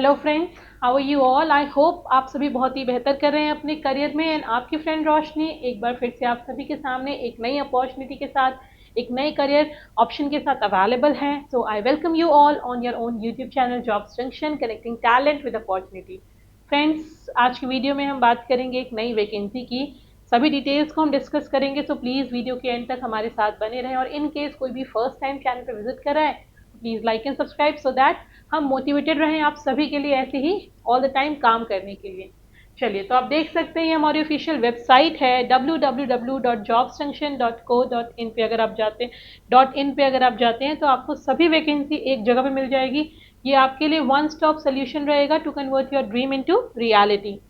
Hello friends, how are you all. I hope आप सभी बहुत ही बेहतर कर रहे हैं अपने करियर में। एंड आपकी फ्रेंड रोशनी एक बार फिर से आप सभी के सामने एक नई अपॉर्चुनिटी के साथ, एक नए करियर ऑप्शन के साथ अवेलेबल है। So I welcome you all on your own YouTube channel Jobs Junction, connecting talent with opportunity. Friends, आज की वीडियो में हम बात करेंगे एक नई वैकेंसी की। सभी डिटेल्स को हम डिस्कस करेंगे, सो प्लीज़ वीडियो के एंड तक हमारे साथ बने रहें। और इन केस कोई भी फर्स्ट टाइम चैनल पर विजिट कर रहा है, please like and subscribe so that हम मोटिवेटेड रहें आप सभी के लिए ऐसे ही ऑल द टाइम काम करने के लिए। चलिए, तो आप देख सकते हैं हमारी ऑफिशियल वेबसाइट है www.jobsjunction.co.in पे अगर आप जाते हैं तो आपको सभी वैकेंसी एक जगह पे मिल जाएगी। ये आपके लिए वन स्टॉप सोल्यूशन रहेगा to convert your dream into reality.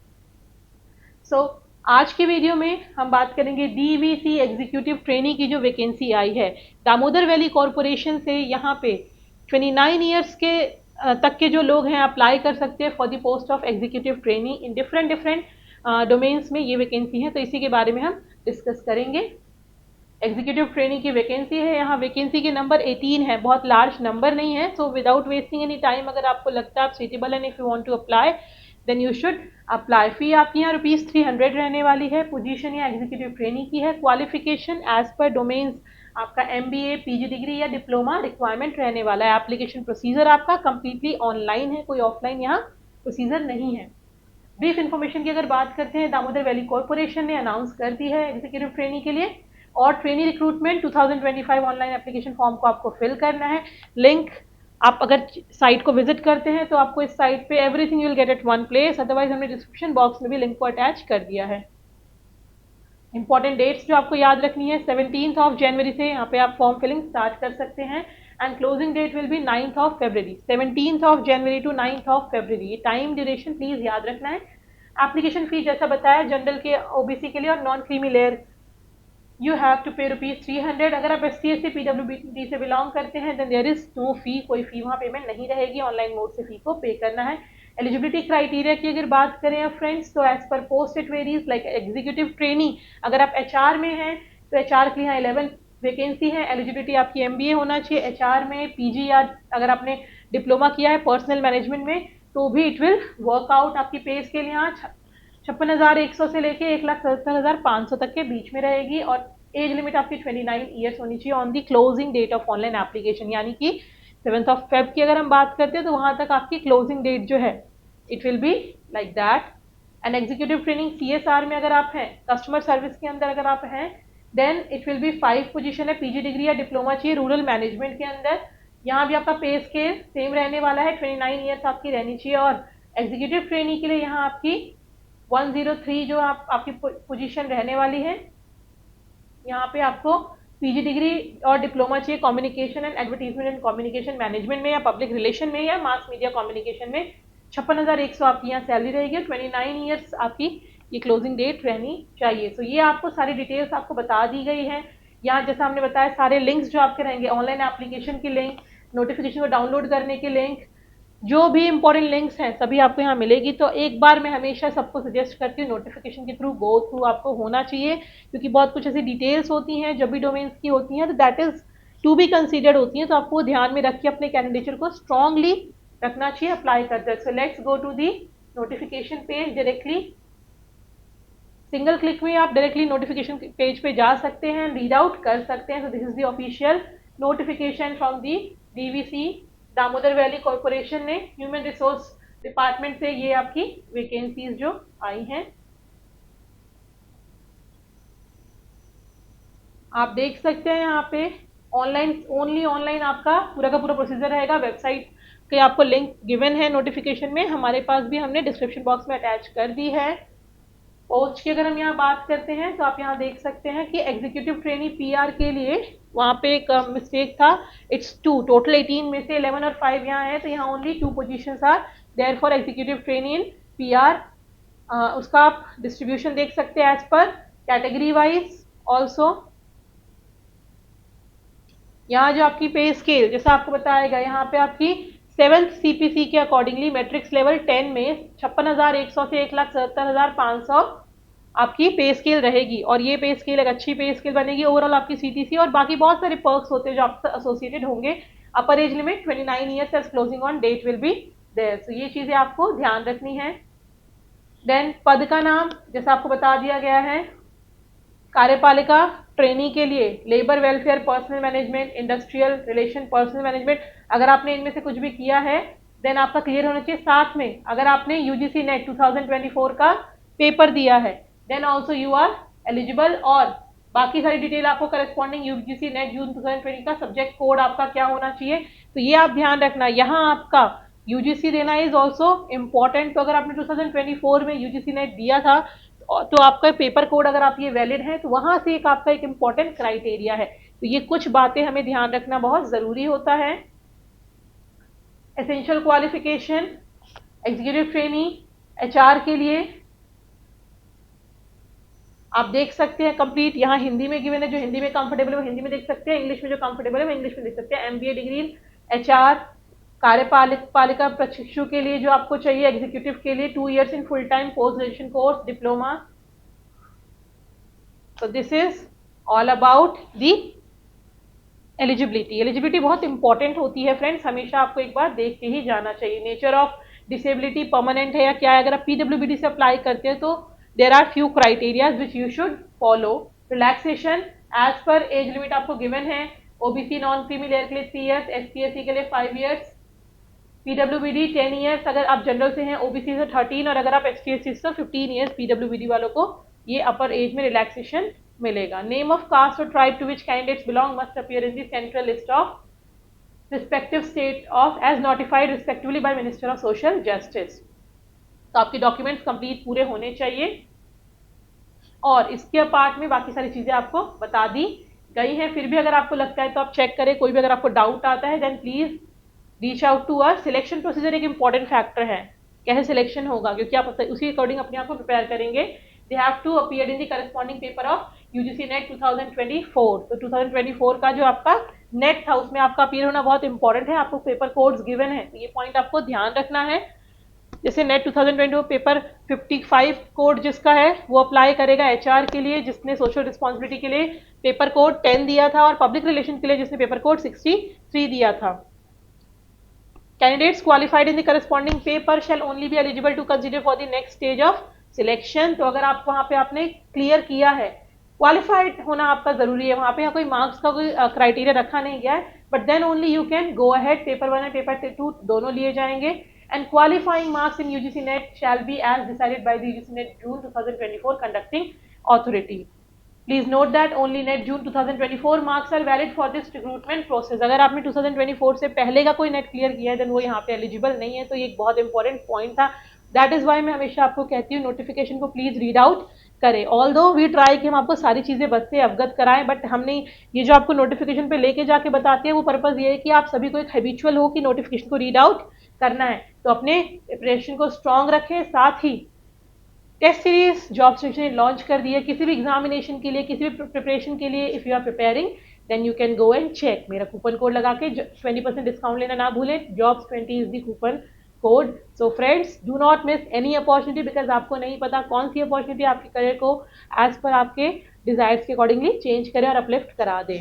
So आज की वीडियो में हम बात करेंगे डीवीसी एग्जीक्यूटिव ट्रेनी की जो वैकेंसी आई है दामोदर वैली कॉरपोरेशन से। यहाँ पे 29 ईयर्स के तक के जो लोग हैं अप्लाई कर सकते हैं for the post of executive trainee in different domains में ये वैकेंसी है। तो इसी के बारे में हम डिस्कस करेंगे। एग्जीक्यूटिव ट्रेनी की वैकेंसी है, यहाँ वैकेंसी के नंबर 18 है, बहुत लार्ज नंबर नहीं है। So without wasting any time, अगर आपको लगता है आप suitable and if you want to apply then you should apply. Fee आपकी यहाँ ₹300 रहने वाली है। पोजीशन या एग्जीक्यूटिव ट्रेनी की है। क्वालिफिकेशन एज पर डोमेन्स आपका MBA, PG डिग्री या डिप्लोमा रिक्वायरमेंट रहने वाला है। एप्लीकेशन प्रोसीजर आपका कम्प्लीटली ऑनलाइन है, कोई ऑफलाइन यहाँ प्रोसीजर नहीं है। ब्रीफ इन्फॉर्मेशन की अगर बात करते हैं, दामोदर वैली कॉरपोरेशन ने अनाउंस कर दी है एग्जीक्यूटिव ट्रेनी के लिए। और trainee recruitment 2025 online application form को आपको फिल करना है। लिंक आप अगर साइट को विजिट करते हैं तो आपको इस साइट पे everything you will get at one place. Otherwise हमने डिस्क्रिप्शन बॉक्स में भी लिंक को अटैच कर दिया है। इंपॉर्टेंट डेट्स जो आपको याद रखनी है, 17 जनवरी से यहाँ पे आप फॉर्म फिलिंग स्टार्ट कर सकते हैं and closing date will be 9 February. 17 January to 9 February, ये टाइम ड्यूरेशन प्लीज याद रखना है। एप्लीकेशन फी जैसा बताया जनरल के, OBC के लिए और non creamy layer you have to pay ₹300। अगर आप SC SC PWD से बिलोंग करते हैं then there is no fee, कोई फी वहाँ पेमेंट नहीं रहेगी। ऑनलाइन मोड से फी को पे करना है। एलिजिबिलिटी क्राइटेरिया की अगर बात करें फ्रेंड्स, तो एज पर post it varies. Like executive trainee अगर आप HR में हैं तो HR के लिए यहाँ 11 वैकेंसी है। एलिजिबिलिटी आपकी MBA होना चाहिए HR में, PG या अगर आपने डिप्लोमा किया है पर्सनल मैनेजमेंट में तो भी इट विल वर्कआउट। आपकी पे स्केल यहाँ 56,100 से लेके 1,77,500 तक के बीच में रहेगी। और एज लिमिट आपकी 29 ईयर्स होनी चाहिए on the closing date of online application, यानी कि 7 फेब की अगर हम बात करते हैं तो वहाँ तक आपकी क्लोजिंग डेट जो है it will be like that. And executive training CSR में अगर आप हैं, कस्टमर सर्विस के अंदर अगर आप हैं, then it will be 5 position है। PG डिग्री या डिप्लोमा चाहिए रूरल मैनेजमेंट के अंदर। यहाँ भी आपका पे स्केल सेम रहने वाला है, 29 ईयर्स आपकी रहनी चाहिए। और एग्जीक्यूटिव ट्रेनिंग के लिए यहाँ आपकी 103 जो आपकी पोजीशन रहने वाली है। यहाँ पे आपको PG डिग्री और डिप्लोमा चाहिए communication and advertisement and communication management में या पब्लिक रिलेशन में या मास मीडिया कम्युनिकेशन में। 56,100 आपकी यहाँ सैलरी रहेगी और 29 ईयर्स आपकी ये क्लोजिंग डेट रहनी चाहिए। तो ये आपको सारी डिटेल्स आपको बता दी गई है। यहाँ जैसा हमने बताया सारे लिंक्स जो आपके रहेंगे, ऑनलाइन एप्लीकेशन की लिंक, नोटिफिकेशन को डाउनलोड करने की लिंक, जो भी इंपॉर्टेंट लिंक्स हैं सभी आपको यहाँ मिलेगी। तो एक बार मैं हमेशा सबको सजेस्ट करती हूँ नोटिफिकेशन के थ्रू गो थ्रू आपको होना चाहिए, क्योंकि बहुत कुछ ऐसी डिटेल्स होती हैं जब भी डोमेन्स की होती हैं तो that is to be considered होती हैं। तो आपको ध्यान में रख के अपने कैंडिडेचर को स्ट्रांगली रखना चाहिए अप्लाई करते। So let's go to the notification page directly. Single click में आप डायरेक्टली नोटिफिकेशन पेज पे जा सकते हैं, रीड आउट कर सकते हैं। So this is the official notification from the DVC Damodar valley corporation ने ह्यूमन रिसोर्स डिपार्टमेंट से ये आपकी वैकेंसीज जो आई हैं आप देख सकते हैं। यहाँ पे ऑनलाइन, ओनली ऑनलाइन आपका पूरा का पूरा प्रोसीजर रहेगा। वेबसाइट के आपको लिंक गिवन है नोटिफिकेशन में, हमारे पास भी हमने डिस्क्रिप्शन बॉक्स में अटैच कर दी है। पोस्ट की अगर हम यहाँ बात करते हैं तो आप यहाँ देख सकते हैं कि एग्जीक्यूटिव ट्रेनी PR के लिए वहाँ पे एक मिस्टेक था, इट्स 2, टोटल 18 में से 11 और 5 यहाँ है, तो यहाँ only 2 positions are there for executive trainee in PR। उसका आप डिस्ट्रीब्यूशन देख सकते हैं as per category wise. Also यहाँ जो आपकी पे स्केल जैसा आपको बताएगा, यहाँ पे आपकी 7th CPC के अकॉर्डिंगली मैट्रिक्स लेवल 10 में 56,100 से 1,77,500 आपकी पे स्केल रहेगी। और ये पे स्केल एक अच्छी पे स्केल बनेगी ओवरऑल आपकी CTC। और बाकी बहुत सारे पर्क्स होते हैं जो आपसे एसोसिएटेड होंगे। Upper age limit 29 years age closing on date will be there. So ये चीजें आपको ध्यान रखनी है। देन पद का नाम जैसा आपको बता दिया गया है। कार्यपालिका ट्रेनी के लिए labour welfare, personal management, industrial relation, personal management, अगर आपने इनमें से कुछ भी किया है देन आपका क्लियर होना चाहिए। साथ में अगर आपने यूजीसी नेट 2024 का पेपर दिया है then also you are eligible. और बाकी सारी डिटेल आपको करस्पॉन्डिंग यूजीसी नेट जून 2020 का सब्जेक्ट कोड आपका क्या होना चाहिए, तो ये आप ध्यान रखना। यहाँ आपका यूजीसी देना इज ऑल्सो इम्पॉर्टेंट। तो अगर आपने 2024 में यूजीसी नेट दिया था तो आपका पेपर कोड अगर आप ये वैलिड है तो वहां से एक आपका एक इम्पॉर्टेंट क्राइटेरिया है। तो ये कुछ बातें हमें ध्यान रखना बहुत जरूरी होता है। Essential qualification executive trainee HR के लिए आप देख सकते हैं कंप्लीट, यहाँ हिंदी में गिवन है, जो हिंदी में कंफर्टेबल है वो हिंदी में देख सकते हैं, इंग्लिश में जो कंफर्टेबल है वो इंग्लिश में देख सकते हैं। एमबीए डिग्री एचआर कार्यपालिका प्रशिक्षु के लिए जो आपको चाहिए, एग्जीक्यूटिव के लिए 2 years in full time post graduation course diploma. So this is all about the eligibility बहुत इंपॉर्टेंट होती है फ्रेंड्स, हमेशा आपको एक बार देख के ही जाना चाहिए। नेचर ऑफ डिसेबिलिटी परमानेंट है या क्या है, अगर आप पीडब्ल्यूबीडी से अप्लाई करते हैं तो there are few criterias which you should follow. Relaxation age पर एज लिमिट आपको गिवन है। ओबीसी नॉन क्रीमी लेयर के लिए 3 years, एससी के लिए 5 years, पीडब्ल्यूबीडी 10 years अगर आप जनरल से हैं, ओबीसी से 13, और अगर आप एसटी से 15 years पीडब्ल्यूबीडी वालों को ये अपर एज में रिलैक्सेशन मिलेगा। नेम ऑफ कास्ट और tribe to which candidates belong must appear in the central list of respective state of as notified respectively by minister of social justice. तो आपके documents complete पूरे होने चाहिए। और इसके पार्ट में बाकी सारी चीजें आपको बता दी गई हैं। फिर भी अगर आपको लगता है तो आप चेक करें, कोई भी अगर आपको डाउट आता है then please reach out to us. Selection procedure एक इंपॉर्टेंट फैक्टर है, कैसे सिलेक्शन होगा, क्योंकि आप उसी अकॉर्डिंग अपने आप को प्रिपेयर करेंगे। They have to appear in the corresponding paper of UGC NET 2024। तो 2024 का जो आपका नेट था उसमें आपका अपीयर होना बहुत इंपॉर्टेंट है। आपको पेपर कोड्स गिवन है, तो ये पॉइंट आपको ध्यान रखना है। जैसे नेट 2020 पेपर 55 कोड जिसका है वो अप्लाई करेगा एचआर के लिए, जिसने सोशल रिस्पॉन्सिबिलिटी के लिए पेपर कोड 10 दिया था, और पब्लिक रिलेशन के लिए जिसने पेपर कोड 63 दिया था। Candidates qualified in the corresponding paper shall only be eligible to consider for the next stage of selection। तो अगर आप वहाँ पे आपने क्लियर किया है, क्वालिफाइड होना आपका जरूरी है, वहाँ पे कोई मार्क्स का कोई क्राइटेरिया रखा नहीं गया है, but then only you can go ahead. Paper 1 and paper 2 दोनों लिए जाएंगे। And qualifying marks in UGC NET shall be as decided by the UGC NET June 2024 conducting authority. Please note that only NET June 2024 marks are valid for this recruitment process. अगर आपने 2024 से पहले का कोई net clear किया है then वो यहाँ पे एलिजिबल नहीं है। तो ये एक बहुत इंपॉर्टेंट पॉइंट था। दैट इज वाई मैं हमेशा आपको कहती हूँ नोटिफिकेशन को प्लीज रीड आउट करें। ऑल दो वी ट्राई कि हम आपको सारी चीजें बस से अवगत कराएं, बट हमने ये जो आपको नोटिफिकेशन पे लेके जाके बताते हैं वो पर्पज ये है कि आप सभी को एक हैबिचुअल हो कि नोटिफिकेशन को रीड आउट करना है। तो अपने प्रिपरेशन को स्ट्रांग रखें। साथ ही test series job selection launch कर दिया, किसी भी एग्जामिनेशन के लिए, किसी भी प्रिपरेशन के लिए, if you are preparing then you can go and check. मेरा कूपन कोड लगा के 20% डिस्काउंट लेना ना भूलें। jobs20 is the coupon code. So friends do not miss any opportunity, because आपको नहीं पता कौन सी अपॉर्चुनिटी आपके करियर को एज पर आपके डिजायर्स के अकॉर्डिंगली चेंज करे और अपलिफ्ट करा दे।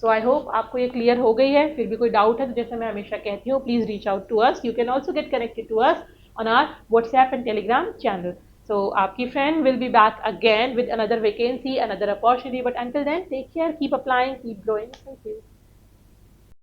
सो आई होप आपको ये क्लियर हो गई है। फिर भी कोई डाउट है तो जैसे मैं हमेशा कहती हूँ please reach out to us. You can also get connected to us on our WhatsApp and Telegram channel. So, आपकी friend will be back again with another vacancy, another opportunity. But until then, take care, keep applying, keep growing. Thank you.